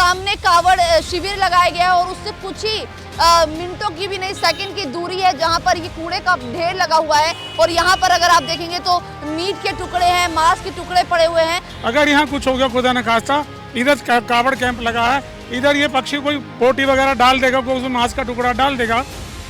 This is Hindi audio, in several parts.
सामने कावड़ शिविर लगाया गया है और उससे कुछ ही मिनटों की भी नहीं सेकंड की दूरी है जहां पर ये कूड़े का ढेर लगा हुआ है। और यहां पर अगर आप देखेंगे तो मीट के टुकड़े हैं, मांस के टुकड़े पड़े हुए हैं। अगर यहाँ कुछ हो गया खुदा न खास्ता, इधर कावड़ कैंप लगा है, इधर ये पक्षी कोई बोटी वगैरह डाल देगा, कोई उसमें मांस का टुकड़ा डाल देगा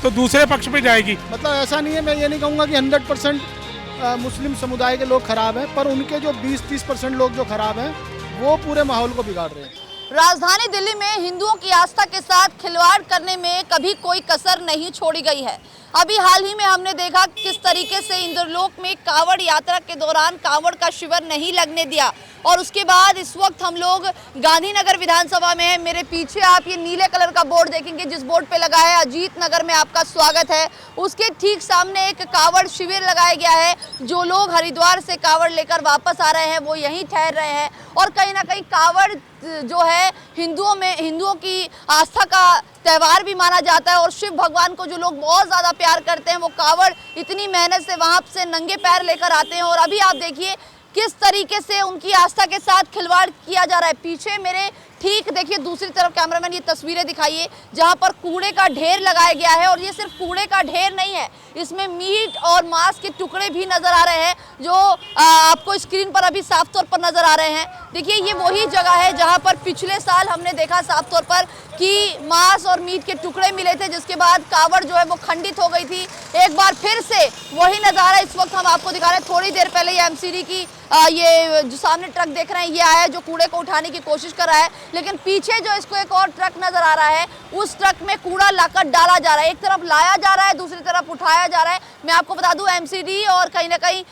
तो दूसरे पक्ष पे जाएगी। मतलब ऐसा नहीं है, मैं ये नहीं कहूँगा कि 100% मुस्लिम समुदाय के लोग खराब हैं, पर उनके जो 20-30% लोग जो खराब हैं वो पूरे माहौल को बिगाड़ रहे हैं। राजधानी दिल्ली में हिंदुओं की आस्था के साथ खिलवाड़ करने में कभी कोई कसर नहीं छोड़ी गई है। अभी हाल ही में हमने देखा किस तरीके से इंद्रलोक में कावड़ यात्रा के दौरान कावड़ का शिविर नहीं लगने दिया। और उसके बाद इस वक्त हम लोग गांधीनगर विधानसभा में हैं। मेरे पीछे आप ये नीले कलर का बोर्ड देखेंगे जिस बोर्ड पे लगा है अजीत नगर में आपका स्वागत है। उसके ठीक सामने एक कावड़ शिविर लगाया गया है। जो लोग हरिद्वार से कावड़ लेकर वापस आ रहे हैं वो यहीं ठहर रहे हैं। और कहीं ना कहीं कावड़ जो है हिंदुओं की आस्था का त्यौहार भी माना जाता है। और शिव भगवान को जो लोग बहुत ज़्यादा प्यार करते हैं वो कावड़ इतनी मेहनत से वहाँ से नंगे पैर लेकर आते हैं। और अभी आप देखिए किस तरीके से उनकी आस्था के साथ खिलवाड़ किया जा रहा है। पीछे मेरे ठीक देखिए दूसरी तरफ कैमरामैन ये तस्वीरें दिखाइए जहां पर कूड़े का ढेर लगाया गया है। और ये सिर्फ कूड़े का ढेर नहीं है, इसमें मीट और मांस के टुकड़े भी नजर आ रहे हैं जो आपको स्क्रीन पर अभी साफ तौर पर नजर आ रहे हैं। देखिए ये वही जगह है जहां पर पिछले साल हमने देखा साफ तौर पर कि मांस और मीट के टुकड़े मिले थे, जिसके बाद कावड़ जो है वो खंडित हो गई थी। एक बार फिर से वही नज़ारा इस वक्त हम आपको दिखा रहे हैं। थोड़ी देर पहले ये एमसीडी की ये जो सामने ट्रक देख रहे हैं ये आया जो कूड़े को उठाने की कोशिश कर रहा है, लेकिन पीछे जो इसको एक और ट्रक नजर आ रहा है उस ट्रक में कूड़ा लाकर डाला जा रहा है। एक तरफ लाया जा रहा है, दूसरी तरफ उठाया जा रहा है। मैं आपको बता दूं एमसीडी और कहीं ना कहीं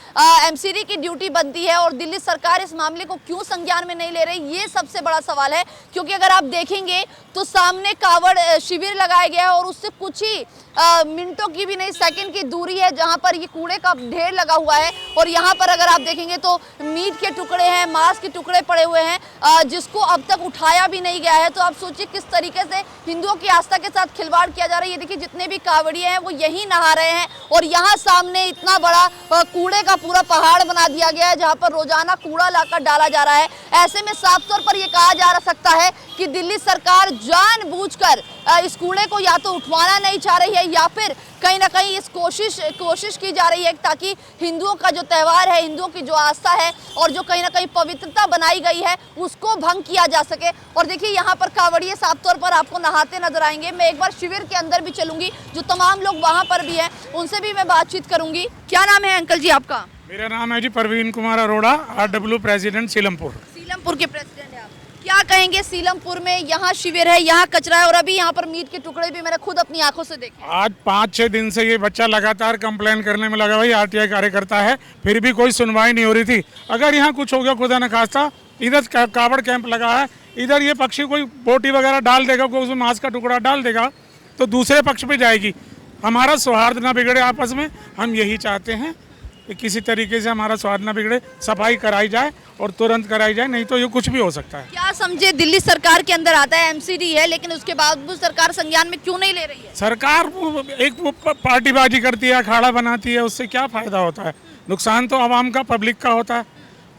एमसीडी की ड्यूटी बनती है और दिल्ली सरकार इस मामले को क्यों संज्ञान में नहीं ले रही, ये सबसे बड़ा सवाल है। क्योंकि अगर आप देखेंगे तो सामने कावड़ शिविर लगाया गया है और उससे कुछ ही मिनटों की भी नहीं सेकंड की दूरी है जहां पर ये कूड़े का ढेर लगा हुआ है। और यहां पर अगर आप देखेंगे तो मीट के टुकड़े हैं, मांस के टुकड़े पड़े हुए हैं जिसको अब तक उठाया भी नहीं गया है। तो आप सोचिए किस तरीके से हिंदुओं की आस्था के साथ खिलवाड़ किया जा रहा है। ये देखिए जितने भी कावड़िए हैं वो यहीं नहा रहे हैं और यहाँ सामने इतना बड़ा कूड़े का पूरा पहाड़ बना दिया गया है जहाँ पर रोजाना कूड़ा लाकर डाला जा रहा है। ऐसे में साफ तौर पर यह कहा जा सकता है कि दिल्ली सरकार जानबूझकर इस कूड़े को या तो उठवाना नहीं चाह रही है या फिर कहीं ना कहीं इस कोशिश की जा रही है ताकि हिंदुओं का जो त्यौहार है, हिंदुओं की जो आस्था है और जो कहीं ना कहीं पवित्रता बनाई गई है उसको भंग किया जा सके। और देखिए यहाँ पर कावड़िए साफ तौर पर आपको नहाते नजर आएंगे। मैं एक बार शिविर के अंदर भी चलूंगी, जो तमाम लोग वहाँ पर भी हैं उनसे भी मैं बातचीत करूंगी। क्या नाम है अंकल जी आपका? मेरा नाम है जी परवीन कुमार अरोड़ा, RW प्रेसिडेंट सीलमपुर। सीलमपुर के प्रेसिडेंट हैं आप। क्या कहेंगे सीलमपुर में यहाँ शिविर है, यहाँ कचरा है और अभी यहाँ पर मीट के टुकड़े भी मैंने खुद अपनी आंखों से देखे। आज 5-6 दिन से ये बच्चा लगातार कंप्लेन करने में लगा, भाई RTI कार्यकर्ता है, फिर भी कोई सुनवाई नहीं हो रही थी। अगर यहाँ कुछ हो गया खुदा न खास्ता, इधर कावड़ कैंप लगा है, इधर ये पक्षी कोई बोटी वगैरह डाल देगा, कोई उसमें मांस का टुकड़ा डाल देगा तो दूसरे पक्ष पे जाएगी। हमारा सौहार्द ना बिगड़े आपस में, हम यही चाहते हैं कि किसी तरीके से हमारा सौहार्द ना बिगड़े, सफाई कराई जाए और तुरंत कराई जाए, नहीं तो ये कुछ भी हो सकता है। क्या समझे दिल्ली सरकार के अंदर आता है, एमसीडी है, लेकिन उसके बावजूद सरकार संज्ञान में क्यों नहीं ले रही है? सरकार एक पार्टीबाजी करती है, अखाड़ा बनाती है, उससे क्या फायदा होता है? नुकसान तो आवाम का, पब्लिक का होता है।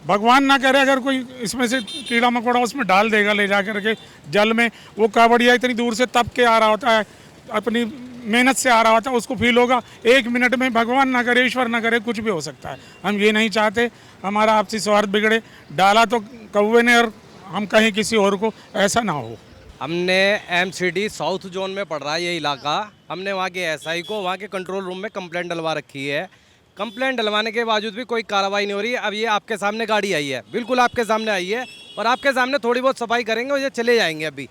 भगवान ना करे अगर कोई इसमें से कीड़ा मकोड़ा उसमें डाल देगा ले जा करके जल में, वो कावड़िया इतनी दूर से तप के आ रहा होता है, अपनी मेहनत से आ रहा होता है, उसको फील होगा 1 मिनट में, भगवान ना करे ईश्वर ना करे कुछ भी हो सकता है। हम ये नहीं चाहते हमारा आपसी सौहार्द बिगड़े। डाला तो कौवे ने और हम कहीं किसी और को, ऐसा ना हो। हमने MCD साउथ जोन में पड़ रहा है ये इलाका, हमने वहाँ के SI को वहाँ के कंट्रोल रूम में कंप्लेंट डलवा रखी है। कंप्लेंट डलवाने के बावजूद भी कोई कार्रवाई नहीं हो रही है। अब ये आपके सामने गाड़ी आई है, बिल्कुल आपके सामने आई है और आपके सामने थोड़ी बहुत सफाई करेंगे और ये चले जाएंगे अभी,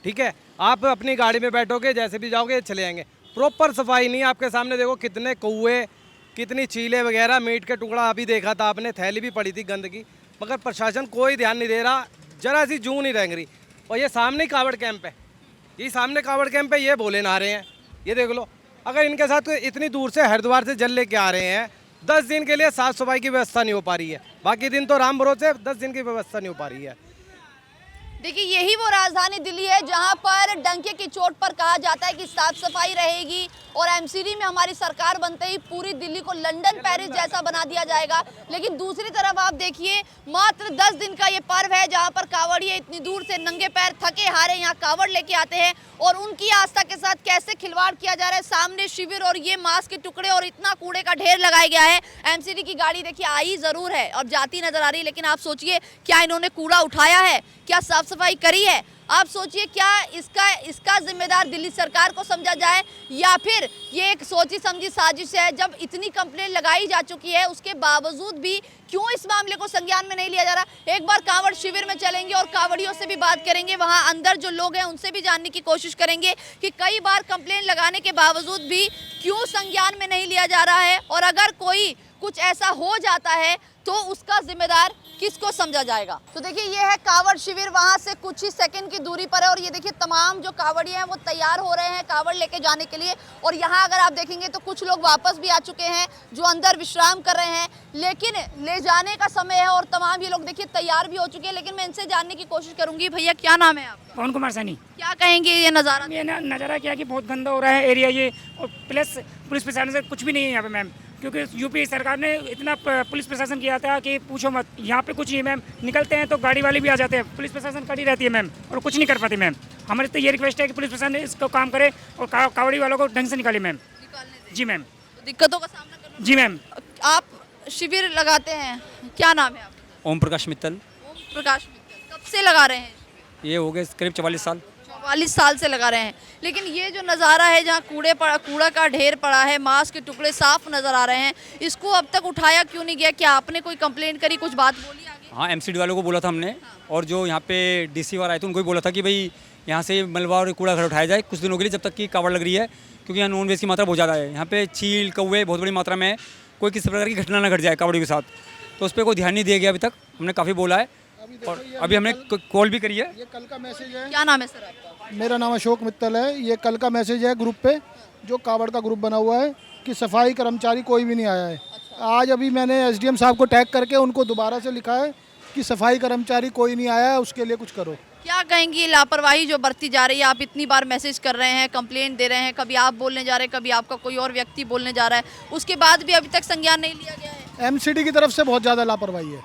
ठीक है? आप अपनी गाड़ी में बैठोगे, जैसे भी जाओगे ये चले जाएंगे। प्रॉपर सफाई नहीं, आपके सामने देखो कितने कौवे, कितनी चीले वगैरह, मीट के टुकड़ा अभी देखा था आपने, थैली भी पड़ी थी गंदगी, मगर प्रशासन कोई ध्यान नहीं दे रहा, जरा सी जूं नहीं रेंग रही। और ये सामने कावड़ कैंप है, ये सामने कावड़ कैंप है, ये भोले नहा रहे हैं, ये देख लो। अगर इनके साथ इतनी दूर से हरिद्वार से जल लेके आ रहे हैं, 10 दिन के लिए साफ सफाई की व्यवस्था नहीं हो पा रही है, बाकी दिन तो राम भरोसे, 10 दिन की व्यवस्था नहीं हो पा रही है। देखिए यही वो राजधानी दिल्ली है जहां पर डंके की चोट पर कहा जाता है कि साफ सफाई रहेगी और एमसीडी में हमारी सरकार बनते ही पूरी दिल्ली को लंदन पेरिस जैसा बना दिया जाएगा। लेकिन दूसरी तरफ आप देखिए मात्र 10 दिन का ये पर्व है जहां पर कांवड़िए इतनी दूर से नंगे पैर थके हारे यहाँ कांवड़ लेके आते हैं और उनकी आस्था के साथ कैसे खिलवाड़ किया जा रहा है। सामने शिविर और ये मांस के टुकड़े और इतना कूड़े का ढेर लगाया गया है। एमसीडी की गाड़ी देखिए आई जरूर है और जाती नजर आ रही है, लेकिन आप सोचिए क्या इन्होंने कूड़ा उठाया है, क्या साफ सफाई करी है? आप सोचिए क्या इसका जिम्मेदार दिल्ली सरकार को समझा जाए या फिर ये एक सोची समझी साजिश है। जब इतनी कंप्लेंट लगाई जा चुकी है उसके बावजूद भी क्यों इस मामले को संज्ञान में नहीं लिया जा रहा। एक बार कांवड़ शिविर में चलेंगे और कांवड़ियों से भी बात करेंगे, वहां अंदर जो लोग हैं उनसे भी जानने की कोशिश करेंगे कि कई बार कंप्लेंट लगाने के बावजूद भी क्यों संज्ञान में नहीं लिया जा रहा है और अगर कोई कुछ ऐसा हो जाता है तो उसका जिम्मेदार किसको समझा जाएगा। तो देखिए ये है कांवड़ शिविर, वहां से कुछ ही सेकंड की दूरी पर है और ये देखिए तमाम जो कांवड़िए हैं वो तैयार हो रहे हैं कांवड़ लेके जाने के लिए। और यहाँ अगर आप देखेंगे तो कुछ लोग वापस भी आ चुके हैं जो अंदर विश्राम कर रहे हैं, लेकिन ले जाने का समय है और तमाम ये लोग देखिए तैयार भी हो चुके हैं। लेकिन मैं इनसे जानने की कोशिश करूंगी, भैया क्या नाम है आपका? पवन कुमार सैनी। क्या कहेंगे ये नज़ारा? ये नज़ारा क्या कि बहुत गंदा हो रहा है एरिया ये, और प्लस पुलिस प्रशासन से कुछ भी नहीं है यहाँ पे मैम, क्योंकि यूपी सरकार ने इतना पुलिस प्रशासन किया था कि पूछो मत। यहाँ पे कुछ नहीं मैम, निकलते हैं तो गाड़ी वाले भी आ जाते हैं, पुलिस प्रशासन खड़ी रहती है मैम और कुछ नहीं कर पाती मैम। हमारी तो ये रिक्वेस्ट है कि पुलिस प्रशासन इसको काम करे और कावड़ी वालों को ढंग से निकाले मैम। जी मैम। दिक्कतों का सामना करना। जी मैम। आप शिविर लगाते हैं, क्या नाम है आपका? ओम प्रकाश मित्तल। ओम प्रकाश मित्तल। कब से लगा रहे हैं? ये हो गए करीब 44 साल। 44 साल से लगा रहे हैं। लेकिन ये जो नज़ारा है जहाँ कूड़ा का ढेर पड़ा है, मांस के टुकड़े साफ नज़र आ रहे हैं, इसको अब तक उठाया क्यों नहीं गया? क्या आपने कोई कंप्लेंट करी, कुछ बात बोली आगे? हाँ, एमसीडी वालों को बोला था हमने, और जो यहाँ पे डीसी वाले आए थे उनको भी बोला था कि भाई यहाँ से मलबा और कूड़ा घर उठाया जाए कुछ दिनों के लिए, जब तक कि कावड़ लग रही है, क्योंकि यहाँ नॉन वेज की मात्रा बहुत ज़्यादा है। यहाँ पे चील कौवे बहुत बड़ी मात्रा में है, कोई किसी प्रकार की घटना ना घट जाए कावड़ियों के साथ, तो उस पर कोई ध्यान नहीं दिया गया अभी तक। हमने काफ़ी बोला है और अभी हमने कॉल भी करी है। ये कल का मैसेज है। क्या नाम है सर आपका? मेरा नाम अशोक मित्तल है। ये कल का मैसेज है ग्रुप पे, जो कावड़ का ग्रुप बना हुआ है, कि सफाई कर्मचारी कोई भी नहीं आया है। आज अभी मैंने एसडीएम साहब को टैग करके उनको दोबारा से लिखा है कि सफाई कर्मचारी कोई नहीं आया है, उसके लिए कुछ करो। क्या कहेंगी लापरवाही जो बरती जा रही है? आप इतनी बार मैसेज कर रहे हैं, कंप्लेंट दे रहे हैं, कभी आप बोलने जा रहे हैं, कभी आपका कोई और व्यक्ति बोलने जा रहा है, उसके बाद भी अभी तक संज्ञान नहीं लिया गया है। एमसीडी की तरफ से बहुत ज़्यादा लापरवाही है।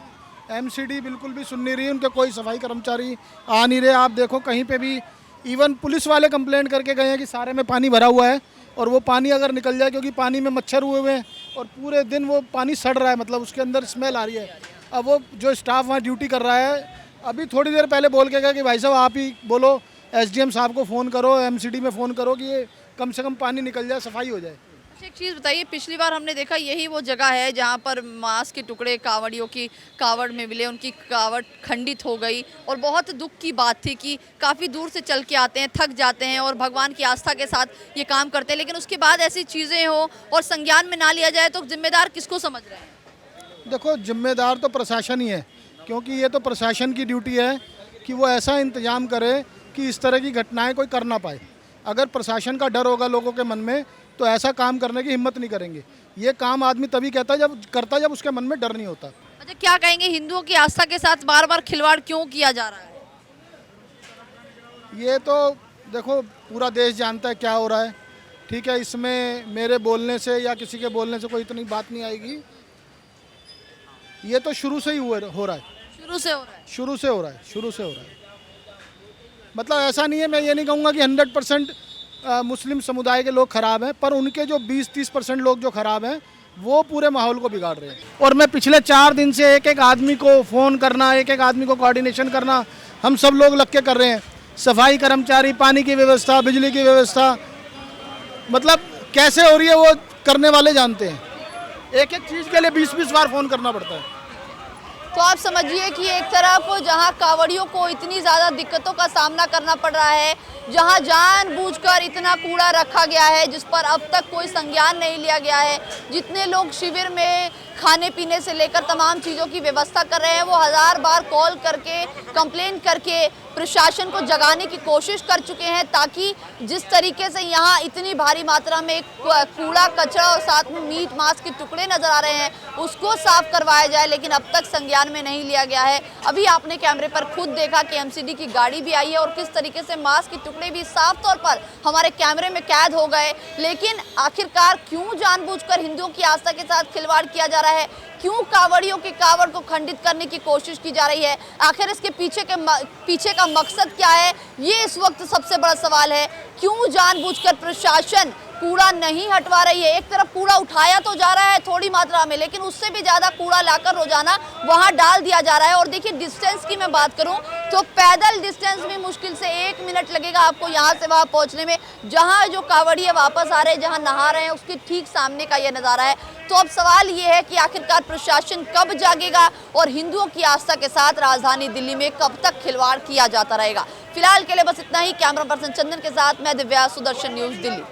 एमसीडी बिल्कुल भी सुन नहीं रही, उनके कोई सफाई कर्मचारी आ नहीं रहे। आप देखो कहीं पे भी, इवन पुलिस वाले कंप्लेंट करके गए हैं कि सारे में पानी भरा हुआ है और वो पानी अगर निकल जाए, क्योंकि पानी में मच्छर हुए हुए हैं और पूरे दिन वो पानी सड़ रहा है, मतलब उसके अंदर स्मेल आ रही है। अब वो जो स्टाफ वहाँ ड्यूटी कर रहा है, अभी थोड़ी देर पहले बोल के गया कि भाई साहब आप ही बोलो, एसडीएम साहब को फ़ोन करो, एमसीडी में फ़ोन करो कि ये कम से कम पानी निकल जाए, सफाई हो जाए। अच्छा एक चीज़ बताइए, पिछली बार हमने देखा यही वो जगह है जहाँ पर मांस के टुकड़े कावड़ियों की कावड़ में मिले, उनकी कावड़ खंडित हो गई और बहुत दुख की बात थी कि काफ़ी दूर से चल के आते हैं, थक जाते हैं और भगवान की आस्था के साथ ये काम करते हैं, लेकिन उसके बाद ऐसी चीज़ें हो और संज्ञान में ना लिया जाए तो जिम्मेदार किसको समझ रहे हैं? देखो जिम्मेदार तो प्रशासन ही है, क्योंकि ये तो प्रशासन की ड्यूटी है कि वो ऐसा इंतजाम करे कि इस तरह की घटनाएं कोई कर ना पाए। अगर प्रशासन का डर होगा लोगों के मन में तो ऐसा काम करने की हिम्मत नहीं करेंगे। ये काम आदमी तभी करता जब उसके मन में डर नहीं होता। अच्छा क्या कहेंगे, हिंदुओं की आस्था के साथ बार बार खिलवाड़ क्यों किया जा रहा है? ये तो देखो पूरा देश जानता है क्या हो रहा है, ठीक है। इसमें मेरे बोलने से या किसी के बोलने से कोई इतनी बात नहीं आएगी। ये तो शुरू से ही हो रहा है। शुरू से हो रहा है? शुरू से हो रहा है। मतलब ऐसा नहीं है, मैं ये नहीं कहूँगा कि 100% मुस्लिम समुदाय के लोग ख़राब हैं, पर उनके जो 20-30% लोग जो ख़राब हैं वो पूरे माहौल को बिगाड़ रहे हैं। और मैं पिछले 4 दिन से एक एक आदमी को फ़ोन करना, एक एक आदमी को कोऑर्डिनेशन करना, हम सब लोग लग के कर रहे हैं। सफाई कर्मचारी, पानी की व्यवस्था, बिजली की व्यवस्था, मतलब कैसे हो रही है वो करने वाले जानते हैं। एक एक चीज़ के लिए 20-20 बार फ़ोन करना पड़ता है। तो आप समझिए कि एक तरफ जहां कावड़ियों को इतनी ज़्यादा दिक्कतों का सामना करना पड़ रहा है, जहां जानबूझकर इतना कूड़ा रखा गया है जिस पर अब तक कोई संज्ञान नहीं लिया गया है, जितने लोग शिविर में खाने पीने से लेकर तमाम चीज़ों की व्यवस्था कर रहे हैं। वो 1000 बार कॉल करके, कंप्लेन करके प्रशासन को जगाने की कोशिश कर चुके हैं, ताकि जिस तरीके से यहाँ इतनी भारी मात्रा में कूड़ा कचरा और साथ में मीट मांस के टुकड़े नजर आ रहे हैं, उसको साफ करवाया जाए, लेकिन अब तक संज्ञान में नहीं लिया गया है। अभी आपने कैमरे पर खुद देखा कि एमसीडी की गाड़ी भी आई है और किस तरीके से मांस के टुकड़े भी साफ तौर पर हमारे कैमरे में कैद हो गए। लेकिन आखिरकार क्यों जानबूझकर हिंदुओं की आस्था के साथ खिलवाड़ किया जा रहा है? क्यों कांवड़ियों के कांवड़ को खंडित करने की कोशिश की जा रही है? आखिर इसके पीछे का मकसद क्या है, ये इस वक्त सबसे बड़ा सवाल है। क्यों जानबूझकर प्रशासन कूड़ा नहीं हटवा रही है? एक तरफ कूड़ा उठाया तो जा रहा है थोड़ी मात्रा में, लेकिन उससे भी ज्यादा कूड़ा लाकर रोजाना वहां डाल दिया जा रहा है। और देखिए, डिस्टेंस की मैं बात करूं तो पैदल डिस्टेंस में मुश्किल से 1 मिनट लगेगा आपको यहां से वहां पहुंचने में। जहां जो कांवड़िए वापस आ रहे हैं, जहां नहा रहे हैं, उसके ठीक सामने का यह नजारा है। तो अब सवाल ये है कि आखिरकार प्रशासन कब जागेगा और हिंदुओं की आस्था के साथ राजधानी दिल्ली में कब तक खिलवाड़ किया जाता रहेगा। फिलहाल के लिए बस इतना ही। कैमरा पर्सन चंदन के साथ मैं दिव्या, सुदर्शन न्यूज, दिल्ली।